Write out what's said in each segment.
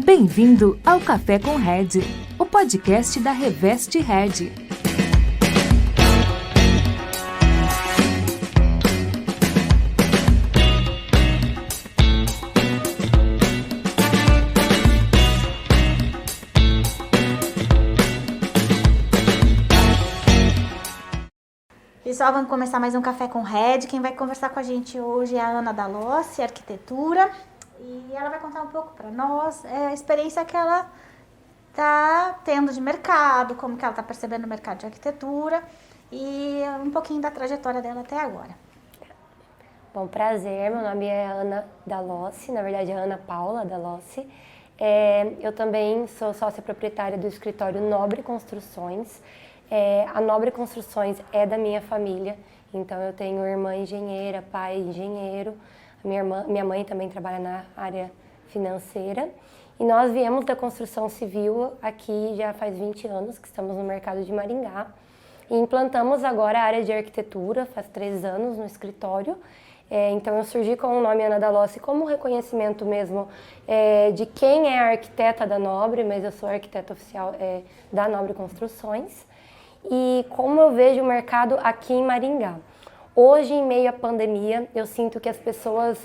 Bem-vindo ao Café com Red, o podcast da Reveste Red. Pessoal, vamos começar mais um Café com Red. Quem vai conversar com a gente hoje é a Ana Dalossi, arquitetura, e ela vai contar um pouco para nós a experiência que ela está tendo de mercado, como que ela está percebendo o mercado de arquitetura e um pouquinho da trajetória dela até agora. Bom, prazer, meu nome é Ana Dalossi, na verdade é Ana Paula Dalossi. Eu também sou sócia proprietária do escritório Nobre Construções. A Nobre Construções é da minha família, então eu tenho irmã engenheira, pai engenheiro, minha mãe também trabalha na área financeira. E nós viemos da construção civil aqui já faz 20 anos que estamos no mercado de Maringá. E implantamos agora a área de arquitetura, faz 3 anos no escritório. Então eu surgi com o nome Ana Dalossi como reconhecimento mesmo de quem é a arquiteta da Nobre, mas eu sou arquiteta oficial da Nobre Construções. E como eu vejo o mercado aqui em Maringá. Hoje, em meio à pandemia, eu sinto que as pessoas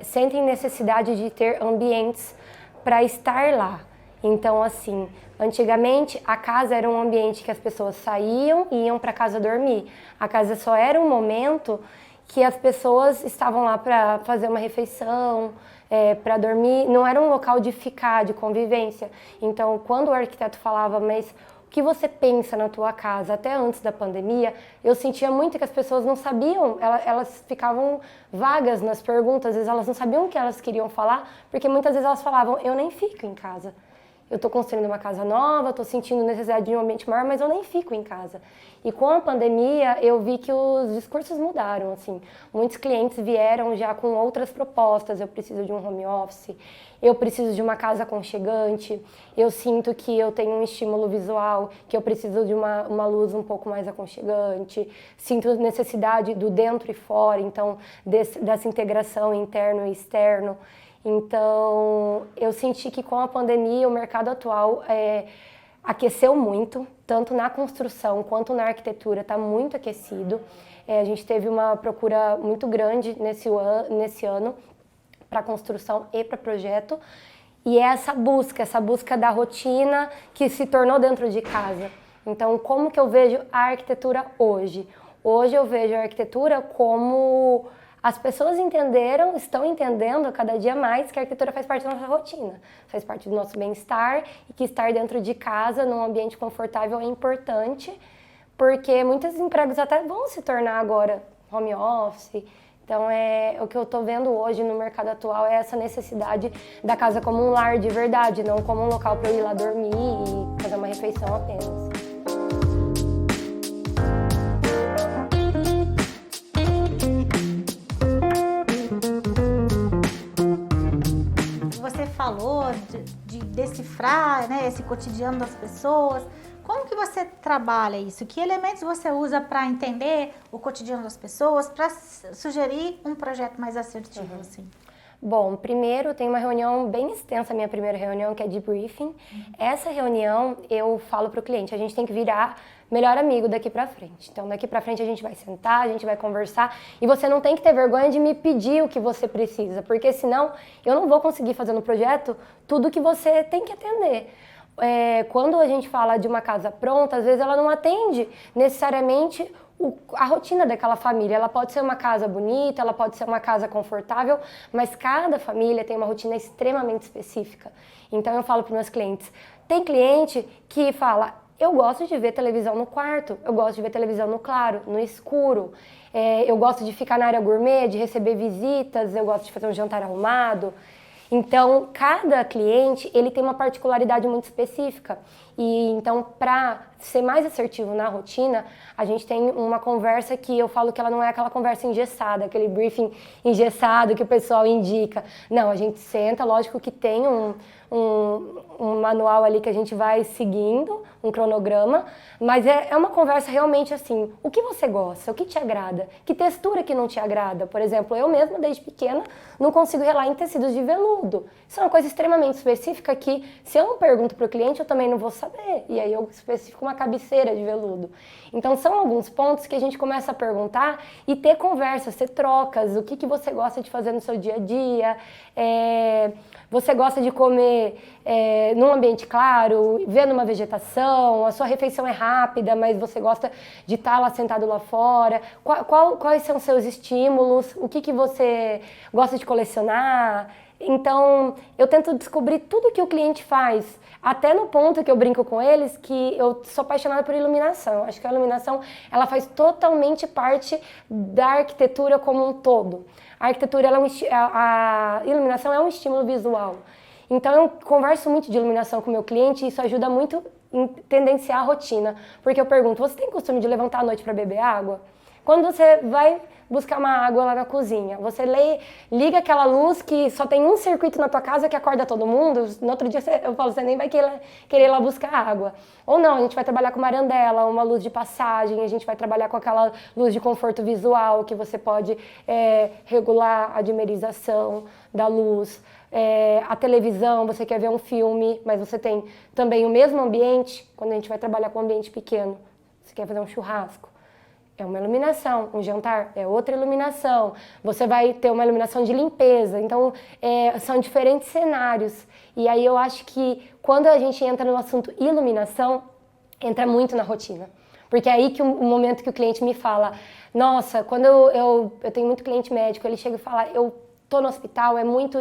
sentem necessidade de ter ambientes para estar lá. Então, assim, antigamente a casa era um ambiente que as pessoas saíam e iam para casa dormir. A casa só era um momento que as pessoas estavam lá para fazer uma refeição, para dormir. Não era um local de ficar, de convivência. Então, quando o arquiteto falava, mas o que você pensa na tua casa? Até antes da pandemia, eu sentia muito que as pessoas não sabiam, elas ficavam vagas nas perguntas, às vezes elas não sabiam o que elas queriam falar, porque muitas vezes elas falavam, eu nem fico em casa. Eu estou construindo uma casa nova, estou sentindo necessidade de um ambiente maior, mas eu nem fico em casa. E com a pandemia, eu vi que os discursos mudaram, assim. Muitos clientes vieram já com outras propostas. Eu preciso de um home office, eu preciso de uma casa aconchegante, eu sinto que eu tenho um estímulo visual, que eu preciso de uma luz um pouco mais aconchegante, sinto necessidade do dentro e fora, então, dessa integração interno e externo. Então, eu senti que com a pandemia o mercado atual aqueceu muito, tanto na construção quanto na arquitetura, está muito aquecido. A gente teve uma procura muito grande nesse ano para construção e para projeto. E é essa busca da rotina que se tornou dentro de casa. Então, como que eu vejo a arquitetura hoje? Hoje eu vejo a arquitetura como as pessoas estão entendendo cada dia mais que a arquitetura faz parte da nossa rotina, faz parte do nosso bem-estar e que estar dentro de casa, num ambiente confortável, é importante, porque muitos empregos até vão se tornar agora home office. Então, o que eu estou vendo hoje no mercado atual é essa necessidade da casa como um lar de verdade, não como um local para eu ir lá dormir e fazer uma refeição apenas. Falou de decifrar, né, esse cotidiano das pessoas. Como que você trabalha isso? Que elementos você usa para entender o cotidiano das pessoas, para sugerir um projeto mais assertivo? Assim? Bom, primeiro tem uma reunião bem extensa, a minha primeira reunião, que é de briefing. Essa reunião eu falo para o cliente, a gente tem que virar melhor amigo daqui para frente. Então, daqui para frente a gente vai sentar, a gente vai conversar e você não tem que ter vergonha de me pedir o que você precisa, porque senão eu não vou conseguir fazer no projeto tudo que você tem que atender. Quando a gente fala de uma casa pronta, às vezes ela não atende necessariamente a rotina daquela família. Ela pode ser uma casa bonita, ela pode ser uma casa confortável, mas cada família tem uma rotina extremamente específica. Então eu falo para os meus clientes, tem cliente que fala, eu gosto de ver televisão no quarto, eu gosto de ver televisão no claro, no escuro, eu gosto de ficar na área gourmet, de receber visitas, eu gosto de fazer um jantar arrumado. Então, cada cliente, ele tem uma particularidade muito específica. E então, para ser mais assertivo na rotina, a gente tem uma conversa que eu falo que ela não é aquela conversa engessada, aquele briefing engessado que o pessoal indica. Não, a gente senta, lógico que tem um manual ali que a gente vai seguindo, um cronograma, mas é uma conversa realmente assim, o que você gosta, o que te agrada, que textura que não te agrada. Por exemplo, eu mesma, desde pequena, não consigo relar em tecidos de veludo. veludo. Isso é uma coisa extremamente específica que, se eu não pergunto para o cliente, eu também não vou saber. E aí eu especifico uma cabeceira de veludo. Então, são alguns pontos que a gente começa a perguntar e ter conversas, ter trocas. O que você gosta de fazer no seu dia a dia? Você gosta de comer num ambiente claro, vendo uma vegetação? A sua refeição é rápida, mas você gosta de estar lá sentado lá fora? Quais são os seus estímulos? O que você gosta de colecionar? Então, eu tento descobrir tudo que o cliente faz, até no ponto que eu brinco com eles, que eu sou apaixonada por iluminação. Eu acho que a iluminação, ela faz totalmente parte da arquitetura como um todo. A arquitetura, a iluminação é um estímulo visual. Então, eu converso muito de iluminação com o meu cliente e isso ajuda muito em tendenciar a rotina. Porque eu pergunto, você tem costume de levantar à noite para beber água? Quando você vai buscar uma água lá na cozinha, você liga aquela luz que só tem um circuito na tua casa que acorda todo mundo, no outro dia eu falo, você nem vai querer ir lá buscar água. Ou não, a gente vai trabalhar com uma arandela, uma luz de passagem, a gente vai trabalhar com aquela luz de conforto visual, que você pode regular a dimerização da luz. A televisão, você quer ver um filme, mas você tem também o mesmo ambiente, quando a gente vai trabalhar com um ambiente pequeno, você quer fazer um churrasco. É uma iluminação, um jantar é outra iluminação, você vai ter uma iluminação de limpeza, então são diferentes cenários. E aí eu acho que quando a gente entra no assunto iluminação, entra muito na rotina. Porque é aí que o momento que o cliente me fala, nossa, quando eu tenho muito cliente médico, ele chega e fala, eu tô no hospital, é muito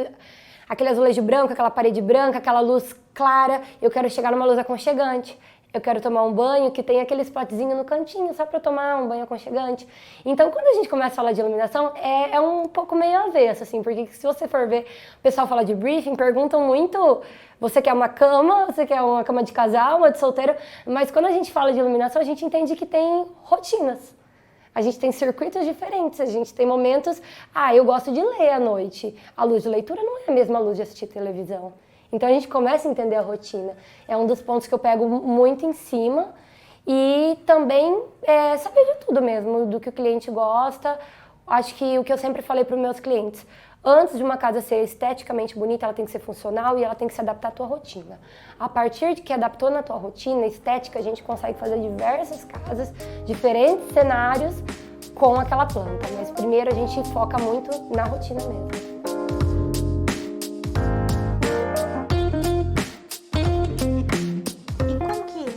aquele azulejo branco, aquela parede branca, aquela luz clara, eu quero chegar numa luz aconchegante. Eu quero tomar um banho que tem aquele spotzinho no cantinho, só para tomar um banho aconchegante. Então, quando a gente começa a falar de iluminação, é um pouco meio avesso, assim, porque se você for ver, o pessoal fala de briefing, perguntam muito, você quer uma cama, você quer uma cama de casal, uma de solteiro, mas quando a gente fala de iluminação, a gente entende que tem rotinas. A gente tem circuitos diferentes, a gente tem momentos, eu gosto de ler à noite. A luz de leitura não é a mesma luz de assistir televisão. Então a gente começa a entender a rotina. É um dos pontos que eu pego muito em cima e também saber de tudo mesmo, do que o cliente gosta. Acho que o que eu sempre falei para os meus clientes, antes de uma casa ser esteticamente bonita, ela tem que ser funcional e ela tem que se adaptar à tua rotina. A partir de que adaptou na tua rotina estética, a gente consegue fazer diversas casas, diferentes cenários com aquela planta. Mas primeiro a gente foca muito na rotina mesmo.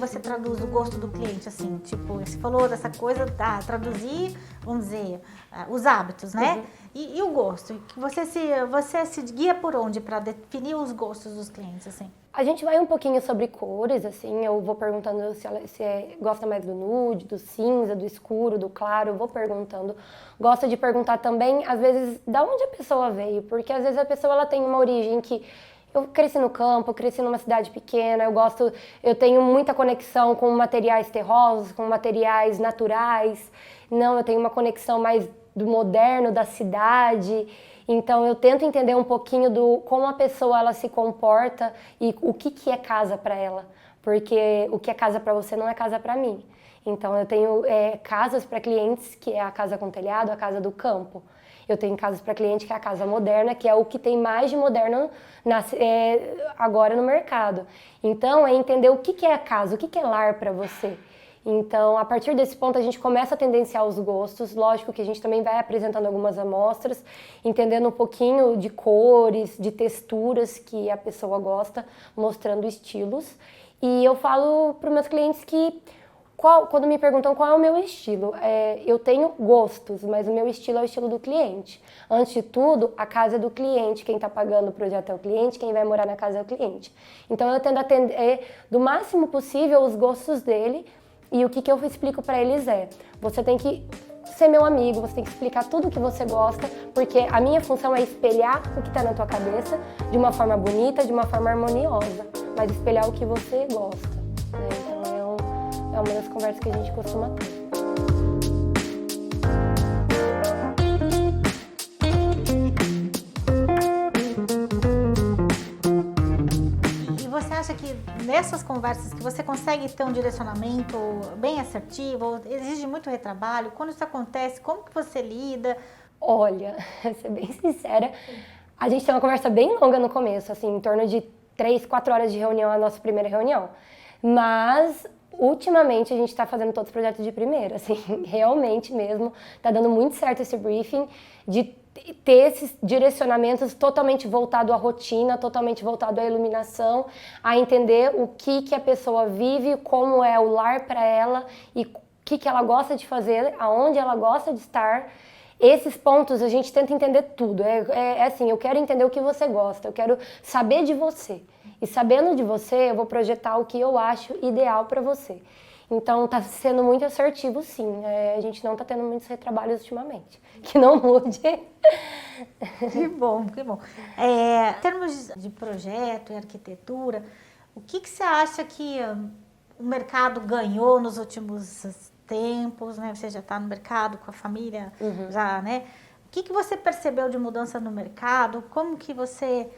Você traduz o gosto do cliente, assim, tipo, você falou dessa coisa, traduzir, vamos dizer, os hábitos, né? Uhum. E o gosto? Você se guia por onde para definir os gostos dos clientes, assim? A gente vai um pouquinho sobre cores, assim, eu vou perguntando se gosta mais do nude, do cinza, do escuro, do claro, eu vou perguntando. Gosto de perguntar também, às vezes, de onde a pessoa veio, porque às vezes a pessoa ela tem uma origem que eu cresci no campo, eu cresci numa cidade pequena, eu tenho muita conexão com materiais terrosos, com materiais naturais. Não, eu tenho uma conexão mais do moderno, da cidade. Então eu tento entender um pouquinho como a pessoa ela se comporta e o que é casa para ela. Porque o que é casa para você não é casa para mim. Então eu tenho casas para clientes, que é a casa com telhado, a casa do campo. Eu tenho casas para cliente que é a casa moderna, que é o que tem mais de moderno agora no mercado. Então, é entender o que é a casa, o que é lar para você. Então, a partir desse ponto, a gente começa a tendenciar os gostos. Lógico que a gente também vai apresentando algumas amostras, entendendo um pouquinho de cores, de texturas que a pessoa gosta, mostrando estilos. E eu falo para os meus clientes que quando me perguntam qual é o meu estilo, eu tenho gostos, mas o meu estilo é o estilo do cliente. Antes de tudo, a casa é do cliente, quem está pagando o projeto é o cliente, quem vai morar na casa é o cliente. Então eu tento atender do máximo possível os gostos dele e o que eu explico para eles você tem que ser meu amigo, você tem que explicar tudo o que você gosta, porque a minha função é espelhar o que está na tua cabeça de uma forma bonita, de uma forma harmoniosa, mas espelhar o que você gosta, né? Então é uma das conversas que a gente costuma ter. E você acha que nessas conversas que você consegue ter um direcionamento bem assertivo, exige muito retrabalho? Quando isso acontece, como que você lida? Olha, pra ser bem sincera, A gente tem uma conversa bem longa no começo, assim, em torno de 3, 4 horas de reunião, a nossa primeira reunião. Mas, ultimamente, a gente está fazendo todos os projetos de primeira, assim, realmente mesmo. Está dando muito certo esse briefing de ter esses direcionamentos totalmente voltado à rotina, totalmente voltado à iluminação, a entender o que a pessoa vive, como é o lar para ela e o que ela gosta de fazer, aonde ela gosta de estar. Esses pontos a gente tenta entender tudo. É assim, eu quero entender o que você gosta, eu quero saber de você. E sabendo de você, eu vou projetar o que eu acho ideal para você. Então, está sendo muito assertivo, sim. A gente não está tendo muitos retrabalhos ultimamente. Que não mude. Que bom, que bom. Em termos de projeto e arquitetura, o que você acha que o mercado ganhou nos últimos tempos, né? Você já está no mercado com a família, já, né? O que você percebeu de mudança no mercado? Como que você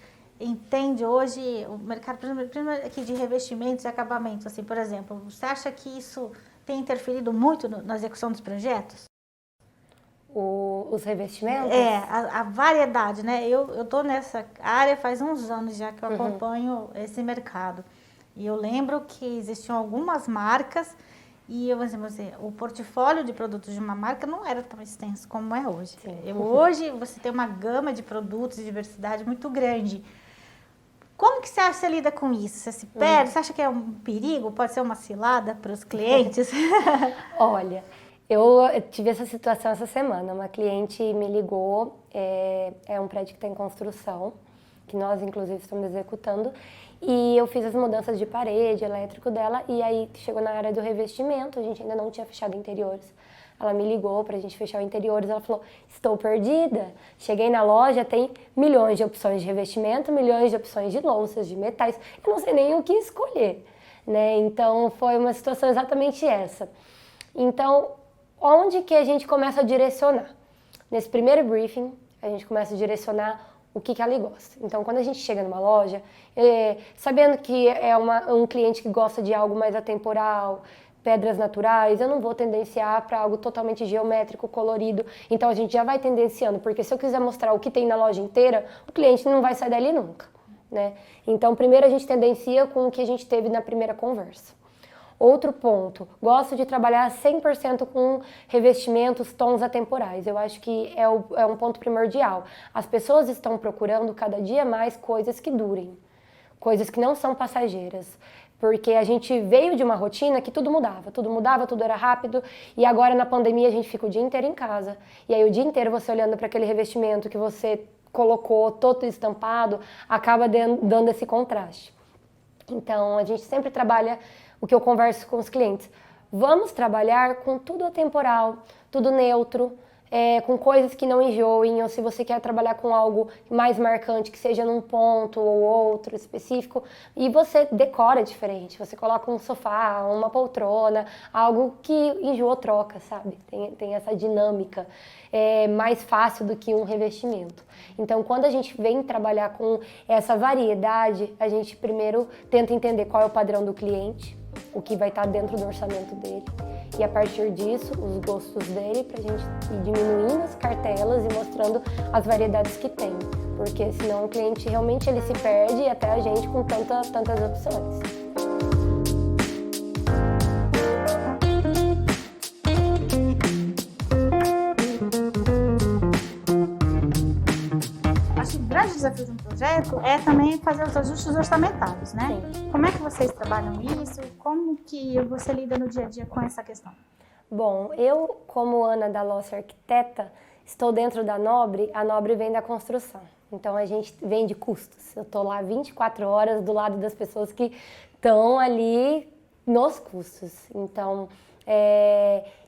entende hoje o mercado, primeiro aqui de revestimentos e acabamentos, assim, por exemplo, você acha que isso tem interferido muito na execução dos projetos? Os revestimentos? A variedade, né? Eu tô nessa área faz uns anos já que eu acompanho esse mercado. E eu lembro que existiam algumas marcas e o portfólio de produtos de uma marca não era tão extenso como é hoje. Hoje você tem uma gama de produtos e diversidade muito grande. Como que você acha que você lida com isso? Você se perde? Você acha que é um perigo? Pode ser uma cilada para os clientes? Olha, eu tive essa situação essa semana. Uma cliente me ligou, é um prédio que está em construção, que nós, inclusive, estamos executando, e eu fiz as mudanças de parede, elétrico dela, e aí chegou na área do revestimento, a gente ainda não tinha fechado interiores. Ela me ligou pra gente fechar o interiores, ela falou, estou perdida. Cheguei na loja, tem milhões de opções de revestimento, milhões de opções de louças, de metais, eu não sei nem o que escolher, né? Então, foi uma situação exatamente essa. Então, onde que a gente começa a direcionar? Nesse primeiro briefing, a gente começa a direcionar o que ela gosta. Então, quando a gente chega numa loja, sabendo que é um cliente que gosta de algo mais atemporal, pedras naturais, eu não vou tendenciar para algo totalmente geométrico, colorido. Então, a gente já vai tendenciando, porque se eu quiser mostrar o que tem na loja inteira, o cliente não vai sair dali nunca, né? Então, primeiro a gente tendencia com o que a gente teve na primeira conversa. Outro ponto, gosto de trabalhar 100% com revestimentos, tons atemporais. Eu acho que é um ponto primordial. As pessoas estão procurando cada dia mais coisas que durem, coisas que não são passageiras. Porque a gente veio de uma rotina que tudo mudava, tudo era rápido, e agora na pandemia a gente fica o dia inteiro em casa. E aí o dia inteiro você olhando para aquele revestimento que você colocou todo estampado, acaba dando esse contraste. Então a gente sempre trabalha o que eu converso com os clientes. Vamos trabalhar com tudo atemporal, tudo neutro, com coisas que não enjoem, ou se você quer trabalhar com algo mais marcante, que seja num ponto ou outro específico, e você decora diferente, você coloca um sofá, uma poltrona, algo que enjoou troca, sabe? Tem essa dinâmica, mais fácil do que um revestimento. Então, quando a gente vem trabalhar com essa variedade, a gente primeiro tenta entender qual é o padrão do cliente, o que vai estar dentro do orçamento dele, e a partir disso, os gostos dele, pra gente ir diminuindo as cartelas e mostrando as variedades que tem, porque senão o cliente realmente ele se perde, e até a gente com tantas opções. Acho que o grande desafio de um projeto é também fazer os ajustes orçamentários, né? Sim. Como é que vocês trabalham isso? Como que você lida no dia a dia com essa questão? Bom, eu, como Ana da Lossi arquiteta, estou dentro da Nobre, a Nobre vem da construção. Então, a gente vende custos. Eu estou lá 24 horas do lado das pessoas que estão ali nos custos. Então,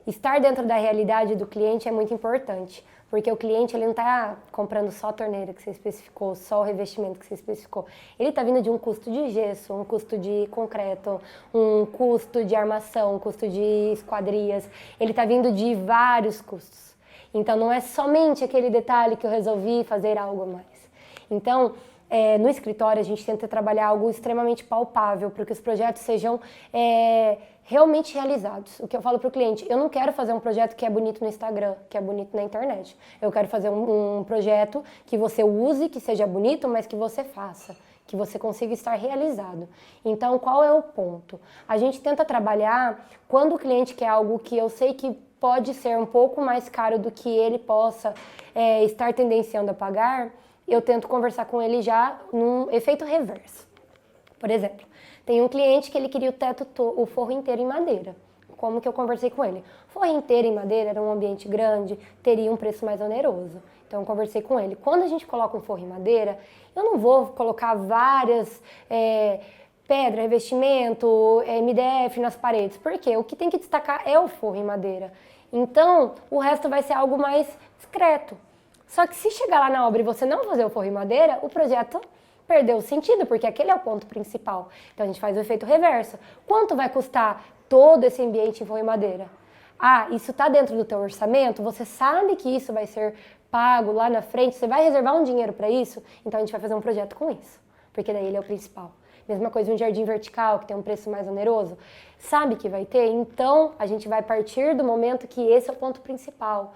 estar dentro da realidade do cliente é muito importante, porque o cliente ele não está comprando só a torneira que você especificou, só o revestimento que você especificou. Ele está vindo de um custo de gesso, um custo de concreto, um custo de armação, um custo de esquadrias. Ele está vindo de vários custos. Então, não é somente aquele detalhe que eu resolvi fazer algo a mais. Então, no escritório, a gente tenta trabalhar algo extremamente palpável, para que os projetos sejam realmente realizados. O que eu falo para o cliente, eu não quero fazer um projeto que é bonito no Instagram, que é bonito na internet. Eu quero fazer um projeto que você use, que seja bonito, mas que você faça, que você consiga estar realizado. Então, qual é o ponto? A gente tenta trabalhar quando o cliente quer algo que eu sei que pode ser um pouco mais caro do que ele possa estar tendenciando a pagar, eu tento conversar com ele já num efeito reverso. Por exemplo, tem um cliente que ele queria o teto, o forro inteiro em madeira. Como que eu conversei com ele? Forro inteiro em madeira era um ambiente grande, teria um preço mais oneroso. Então eu conversei com ele. Quando a gente coloca um forro em madeira, eu não vou colocar várias pedra, revestimento, MDF nas paredes. Por quê? O que tem que destacar é o forro em madeira. Então, o resto vai ser algo mais discreto. Só que se chegar lá na obra e você não fazer o forro em madeira, o projeto perdeu o sentido, porque aquele é o ponto principal. Então a gente faz o efeito reverso. Quanto vai custar todo esse ambiente em forro em madeira? Ah, isso está dentro do teu orçamento? Você sabe que isso vai ser pago lá na frente? Você vai reservar um dinheiro para isso? Então a gente vai fazer um projeto com isso, porque daí ele é o principal. Mesma coisa um jardim vertical, que tem um preço mais oneroso. Sabe que vai ter? Então, a gente vai partir do momento que esse é o ponto principal.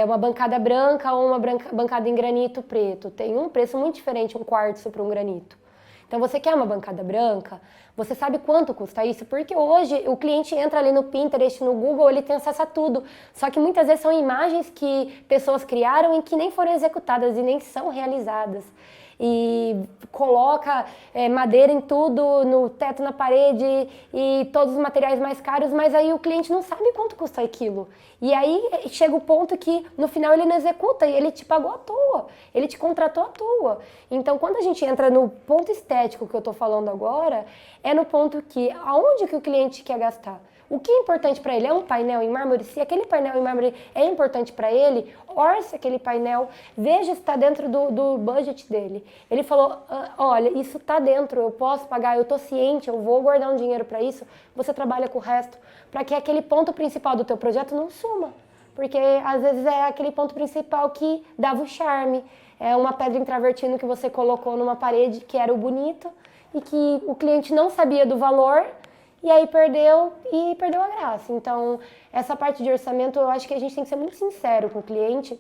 Uma bancada branca ou uma bancada em granito preto. Tem um preço muito diferente, um quartzo para um granito. Então, você quer uma bancada branca, você sabe quanto custa isso? Porque hoje o cliente entra ali no Pinterest, no Google, ele tem acesso a tudo. Só que muitas vezes são imagens que pessoas criaram e que nem foram executadas e nem são realizadas. E coloca madeira em tudo, no teto, na parede e todos os materiais mais caros, mas aí o cliente não sabe quanto custa aquilo. E aí chega o ponto que no final ele não executa e ele te pagou à toa, ele te contratou à toa. Então quando a gente entra no ponto estético que eu estou falando agora, é no ponto que aonde que o cliente quer gastar? O que é importante para ele? É um painel em mármore? Se aquele painel em mármore é importante para ele, orce aquele painel, veja se está dentro do budget dele. Ele falou, olha, isso está dentro, eu posso pagar, eu estou ciente, eu vou guardar um dinheiro para isso. Você trabalha com o resto, para que aquele ponto principal do teu projeto não suma. Porque às vezes é aquele ponto principal que dava o charme. É uma pedra em travertino que você colocou numa parede que era o bonito e que o cliente não sabia do valor. E aí perdeu a graça. Então, essa parte de orçamento, eu acho que a gente tem que ser muito sincero com o cliente.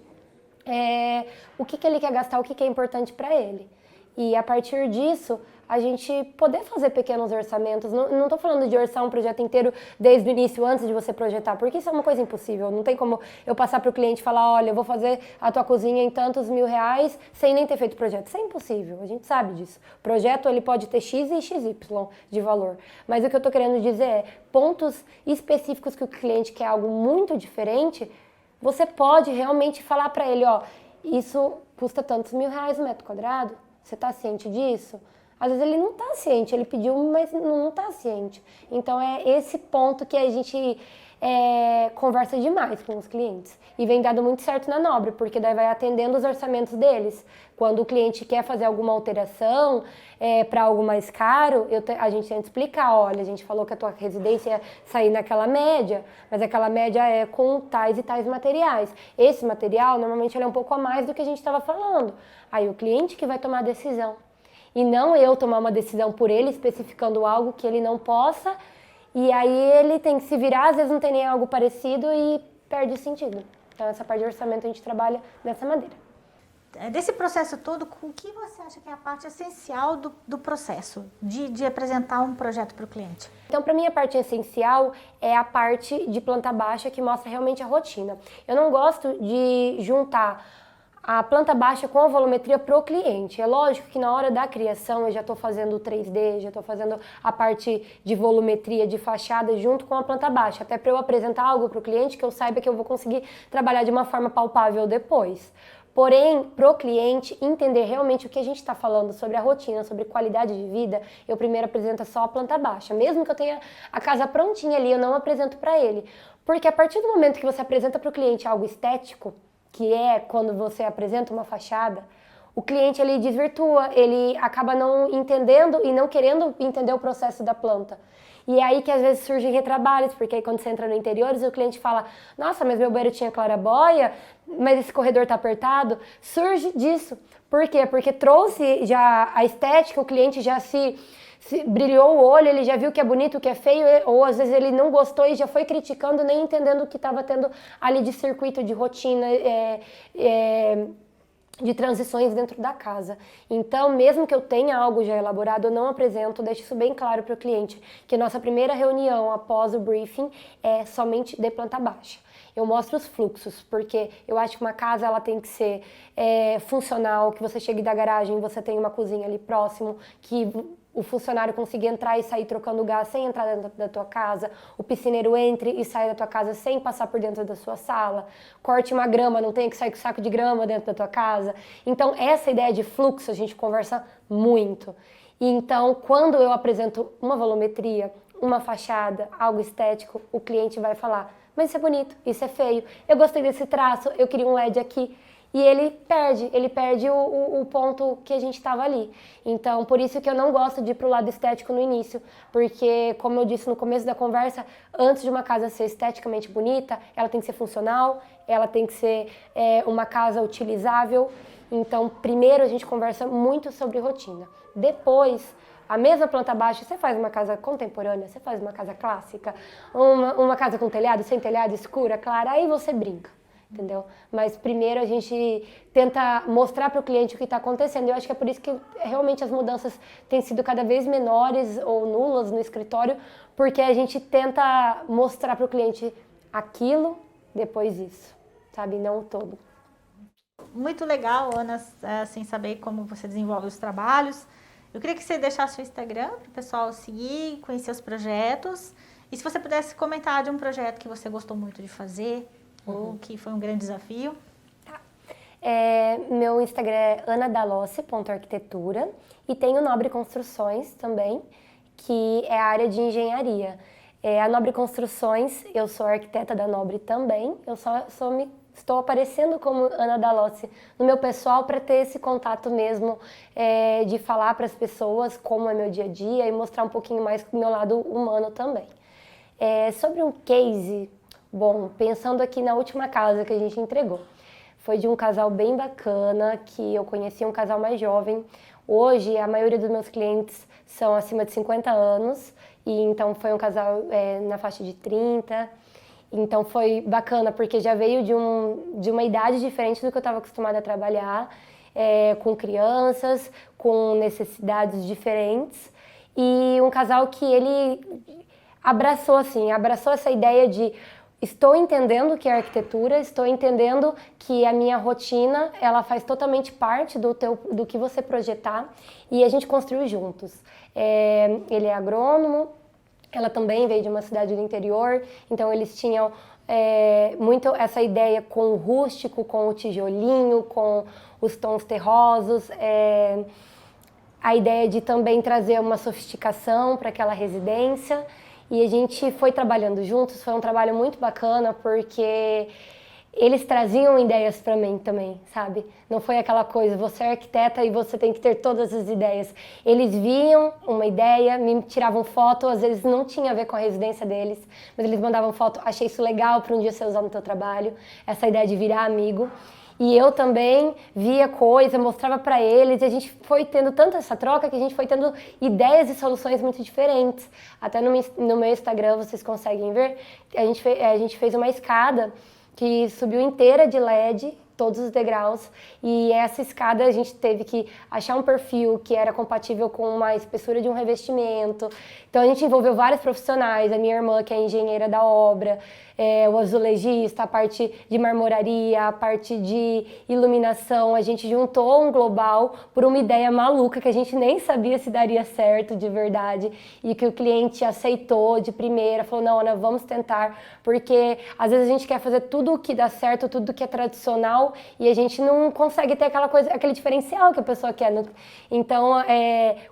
O que ele quer gastar, o que é importante para ele. E a partir disso, a gente poder fazer pequenos orçamentos. Não estou falando de orçar um projeto inteiro desde o início, antes de você projetar, porque isso é uma coisa impossível. Não tem como eu passar para o cliente e falar, olha, eu vou fazer a tua cozinha em tantos R$1.000 sem nem ter feito o projeto. Isso é impossível, a gente sabe disso. O projeto ele pode ter X e XY de valor. Mas o que eu estou querendo dizer é, pontos específicos que o cliente quer algo muito diferente, você pode realmente falar para ele, ó, isso custa tantos R$1.000 o metro quadrado, você está ciente disso? Às vezes ele não está ciente, ele pediu, mas não está ciente. Então é esse ponto que a gente conversa demais com os clientes. E vem dado muito certo na Nobre, porque daí vai atendendo os orçamentos deles. Quando o cliente quer fazer alguma alteração para algo mais caro, a gente tenta explicar, olha, a gente falou que a tua residência ia sair naquela média, mas aquela média é com tais e tais materiais. Esse material, normalmente, ele é um pouco a mais do que a gente estava falando. Aí o cliente que vai tomar a decisão. E não eu tomar uma decisão por ele, especificando algo que ele não possa, e aí ele tem que se virar, às vezes não tem nem algo parecido e perde o sentido. Então essa parte de orçamento a gente trabalha dessa maneira. Desse processo todo, o que você acha que é a parte essencial do processo de apresentar um projeto para o cliente? Então, para mim, a parte essencial é a parte de planta baixa, que mostra realmente a rotina. Eu não gosto de juntar a planta baixa com a volumetria pro cliente. É lógico que na hora da criação eu já estou fazendo o 3D, já estou fazendo a parte de volumetria de fachada junto com a planta baixa, até para eu apresentar algo para o cliente que eu saiba que eu vou conseguir trabalhar de uma forma palpável depois. Porém, pro cliente entender realmente o que a gente está falando sobre a rotina, sobre qualidade de vida, eu primeiro apresento só a planta baixa. Mesmo que eu tenha a casa prontinha ali, eu não apresento para ele. Porque a partir do momento que você apresenta para o cliente algo estético, que é quando você apresenta uma fachada, o cliente ele desvirtua, ele acaba não entendendo e não querendo entender o processo da planta. E é aí que às vezes surgem retrabalhos, porque aí quando você entra no interiores, o cliente fala, nossa, mas meu banheiro tinha clarabóia, mas esse corredor tá apertado. Surge disso. Por quê? Porque trouxe já a estética, o cliente já se brilhou o olho, ele já viu o que é bonito, o que é feio, ou às vezes ele não gostou e já foi criticando, nem entendendo o que estava tendo ali de circuito, de rotina, de transições dentro da casa. Então, mesmo que eu tenha algo já elaborado, eu não apresento, deixo isso bem claro para o cliente, que nossa primeira reunião após o briefing é somente de planta baixa. Eu mostro os fluxos, porque eu acho que uma casa ela tem que ser funcional, que você chegue da garagem, você tem uma cozinha ali próximo, que o funcionário consiga entrar e sair trocando gás sem entrar dentro da tua casa, o piscineiro entre e saia da tua casa sem passar por dentro da sua sala, corte uma grama, não tenha que sair com saco de grama dentro da tua casa. Então, essa ideia de fluxo a gente conversa muito. E então, quando eu apresento uma volumetria, uma fachada, algo estético, o cliente vai falar, mas isso é bonito, isso é feio, eu gostei desse traço, eu queria um LED aqui. E ele perde o ponto que a gente estava ali. Então, por isso que eu não gosto de ir para o lado estético no início, porque, como eu disse no começo da conversa, antes de uma casa ser esteticamente bonita, ela tem que ser funcional, ela tem que ser uma casa utilizável. Então, primeiro a gente conversa muito sobre rotina. Depois, a mesma planta baixa, você faz uma casa contemporânea, você faz uma casa clássica, uma casa com telhado, sem telhado, escura, clara, aí você brinca. Entendeu? Mas primeiro a gente tenta mostrar para o cliente o que está acontecendo. Eu acho que é por isso que realmente as mudanças têm sido cada vez menores ou nulas no escritório, porque a gente tenta mostrar para o cliente aquilo, depois isso, sabe? Não o todo. Muito legal, Ana, assim, saber como você desenvolve os trabalhos. Eu queria que você deixasse o Instagram para o pessoal seguir, conhecer os projetos. E se você pudesse comentar de um projeto que você gostou muito de fazer, ou que foi um grande desafio. Tá. Meu Instagram é anadalossi.arquitetura e tem o Nobre Construções também, que é a área de engenharia. A Nobre Construções, eu sou arquiteta da Nobre também, eu estou aparecendo como Ana Dalossi no meu pessoal para ter esse contato mesmo, de falar para as pessoas como é meu dia a dia e mostrar um pouquinho mais do meu lado humano também. Sobre um case... Bom, pensando aqui na última casa que a gente entregou, foi de um casal bem bacana, que eu conheci, um casal mais jovem. Hoje, a maioria dos meus clientes são acima de 50 anos, e então foi um casal na faixa de 30. Então foi bacana, porque já veio de uma idade diferente do que eu estava acostumada a trabalhar, com crianças, com necessidades diferentes. E um casal que ele abraçou essa ideia de estou entendendo o que é arquitetura, estou entendendo que a minha rotina, ela faz totalmente parte do que você projetar, e a gente construiu juntos. Ele é agrônomo, ela também veio de uma cidade do interior, então eles tinham muito essa ideia com o rústico, com o tijolinho, com os tons terrosos, a ideia de também trazer uma sofisticação para aquela residência. E a gente foi trabalhando juntos, foi um trabalho muito bacana, porque eles traziam ideias para mim também, sabe? Não foi aquela coisa, você é arquiteta e você tem que ter todas as ideias. Eles viam uma ideia, me tiravam foto, às vezes não tinha a ver com a residência deles, mas eles mandavam foto, achei isso legal para um dia você usar no teu trabalho, essa ideia de virar amigo. E eu também via coisa, mostrava para eles, e a gente foi tendo tanto essa troca que a gente foi tendo ideias e soluções muito diferentes. Até no meu Instagram vocês conseguem ver, a gente fez uma escada que subiu inteira de LED, todos os degraus, e essa escada a gente teve que achar um perfil que era compatível com uma espessura de um revestimento. Então a gente envolveu vários profissionais, a minha irmã que é engenheira da obra, o azulejista, a parte de marmoraria, a parte de iluminação. A gente juntou um global por uma ideia maluca que a gente nem sabia se daria certo de verdade, e que o cliente aceitou de primeira, falou, não, Ana, vamos tentar, porque às vezes a gente quer fazer tudo o que dá certo, tudo o que é tradicional, e a gente não consegue ter aquela coisa, aquele diferencial que a pessoa quer. Então,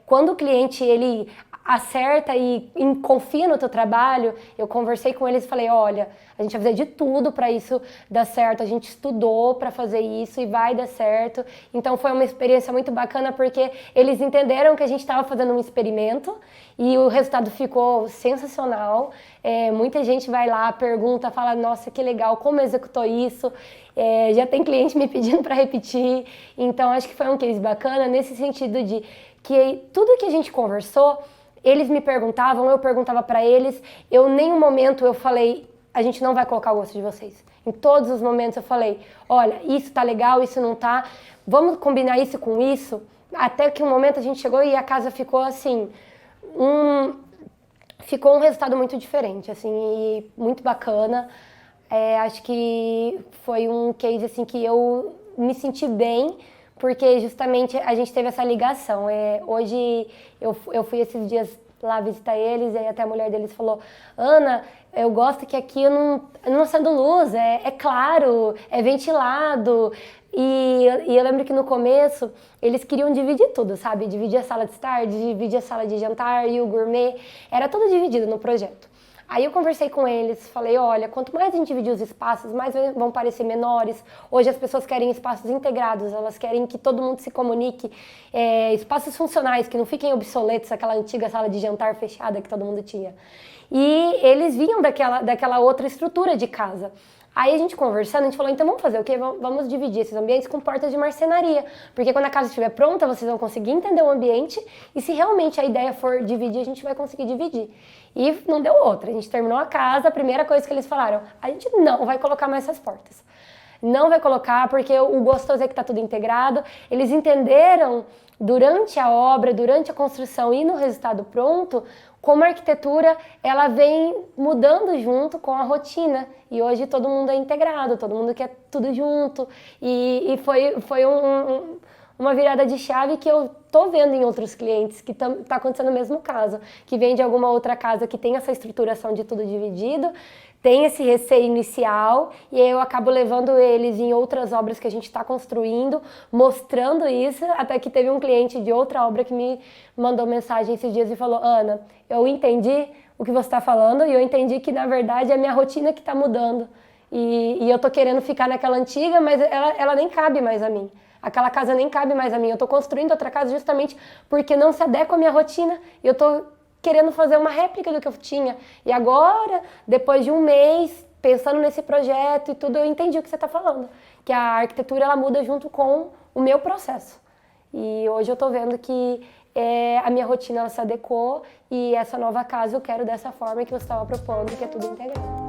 quando o cliente ele acerta e confia no teu trabalho. Eu conversei com eles e falei, olha, a gente vai fazer de tudo para isso dar certo, a gente estudou para fazer isso e vai dar certo. Então foi uma experiência muito bacana porque eles entenderam que a gente estava fazendo um experimento e o resultado ficou sensacional. Muita gente vai lá, pergunta, fala, nossa, que legal, como executou isso? Já tem cliente me pedindo para repetir. Então acho que foi um case bacana nesse sentido de que tudo que a gente conversou, eles me perguntavam, eu perguntava para eles, eu em nenhum momento eu falei, a gente não vai colocar o gosto de vocês. Em todos os momentos eu falei, olha, isso tá legal, isso não tá, vamos combinar isso com isso, até que um momento a gente chegou e a casa ficou assim, ficou um resultado muito diferente, assim, e muito bacana. Acho que foi um case assim que eu me senti bem, porque justamente a gente teve essa ligação. Hoje eu fui esses dias lá visitar eles e aí até a mulher deles falou, Ana, eu gosto que aqui eu não acendo luz, é claro, é ventilado. E eu lembro que no começo eles queriam dividir tudo, sabe? Dividir a sala de estar, dividir a sala de jantar e o gourmet, era tudo dividido no projeto. Aí eu conversei com eles, falei, olha, quanto mais a gente dividir os espaços, mais vão parecer menores. Hoje as pessoas querem espaços integrados, elas querem que todo mundo se comunique, espaços funcionais, que não fiquem obsoletos, aquela antiga sala de jantar fechada que todo mundo tinha. E eles vinham daquela outra estrutura de casa. Aí a gente conversando, a gente falou, então vamos fazer o quê? Vamos dividir esses ambientes com portas de marcenaria, porque quando a casa estiver pronta, vocês vão conseguir entender o ambiente e se realmente a ideia for dividir, a gente vai conseguir dividir. E não deu outra, a gente terminou a casa, a primeira coisa que eles falaram, a gente não vai colocar mais essas portas. Não vai colocar porque o gostoso é que está tudo integrado. Eles entenderam durante a obra, durante a construção e no resultado pronto, como a arquitetura ela vem mudando junto com a rotina. E hoje todo mundo é integrado, todo mundo quer tudo junto. E foi uma virada de chave que eu tô vendo em outros clientes, que tá acontecendo o mesmo caso, que vem de alguma outra casa que tem essa estruturação de tudo dividido, tem esse receio inicial, e aí eu acabo levando eles em outras obras que a gente está construindo, mostrando isso, até que teve um cliente de outra obra que me mandou mensagem esses dias e falou, Ana, eu entendi o que você está falando e eu entendi que, na verdade, é a minha rotina que está mudando. E eu tô querendo ficar naquela antiga, mas ela nem cabe mais a mim. Aquela casa nem cabe mais a mim. Eu tô construindo outra casa justamente porque não se adequa à minha rotina. E eu tô querendo fazer uma réplica do que eu tinha. E agora, depois de um mês, pensando nesse projeto e tudo, eu entendi o que você está falando. Que a arquitetura, ela muda junto com o meu processo. E hoje eu tô vendo que a minha rotina ela se adequou e essa nova casa eu quero dessa forma que você estava propondo, que é tudo integrado.